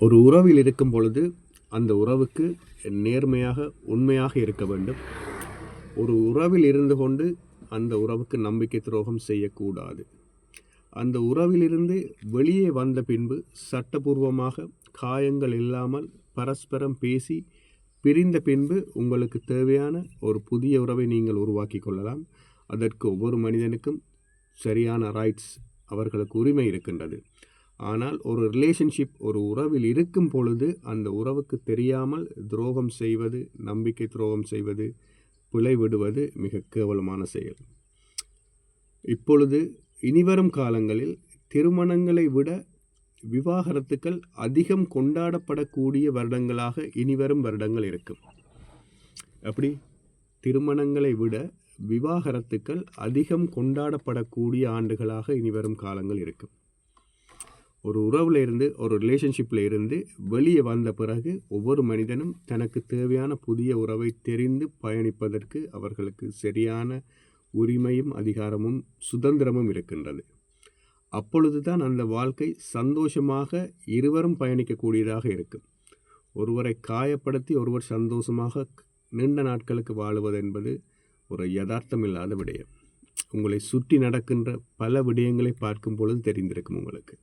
ஒரு உறவில் இருக்கும் பொழுது அந்த உறவுக்கு நேர்மையாக உண்மையாக இருக்க வேண்டும். ஒரு உறவில் இருந்து கொண்டு அந்த உறவுக்கு நம்பிக்கை துரோகம் செய்யக்கூடாது. அந்த உறவிலிருந்து வெளியே வந்த பின்பு சட்டபூர்வமாக காயங்கள் இல்லாமல் பரஸ்பரம் பேசி பிரிந்த பின்பு உங்களுக்கு தேவையான ஒரு புதிய உறவை நீங்கள் உருவாக்கி கொள்ளலாம். அதற்கு ஒவ்வொரு மனிதனுக்கும் சரியான ரைட்ஸ், அவர்களுக்கு உரிமை இருக்கின்றது. ஆனால் ஒரு ரிலேஷன்ஷிப், ஒரு உறவில் இருக்கும் பொழுது அந்த உறவுக்கு தெரியாமல் துரோகம் செய்வது, நம்பிக்கை துரோகம் செய்வது, பிழை விடுவது மிக கேவலமான செயல். இப்பொழுது இனிவரும் காலங்களில் திருமணங்களை விட விவாகரத்துக்கள் அதிகம் கொண்டாடப்படக்கூடிய வருடங்களாக இனிவரும் வருடங்கள் இருக்கும். அப்படி திருமணங்களை விட விவாகரத்துக்கள் அதிகம் கொண்டாடப்படக்கூடிய ஆண்டுகளாக இனிவரும் காலங்கள் இருக்கும். ஒரு உறவில் இருந்து, ஒரு ரிலேஷன்ஷிப்பில் இருந்து வெளியே வந்த பிறகு ஒவ்வொரு மனிதனும் தனக்கு தேவையான புதிய உறவை தெரிந்து பயணிப்பதற்கு அவர்களுக்கு சரியான உரிமையும் அதிகாரமும் சுதந்திரமும் இருக்கின்றது. அப்பொழுதுதான் அந்த வாழ்க்கை சந்தோஷமாக இருவரும் பயணிக்கக்கூடியதாக இருக்கும். ஒருவரை காயப்படுத்தி ஒருவர் சந்தோஷமாக நீண்ட நாட்களுக்கு வாழுவது என்பது ஒரு யதார்த்தம் இல்லாத விடயம். உங்களை சுற்றி நடக்கின்ற பல விடயங்களை பார்க்கும் பொழுது தெரிந்திருக்கும் உங்களுக்கு.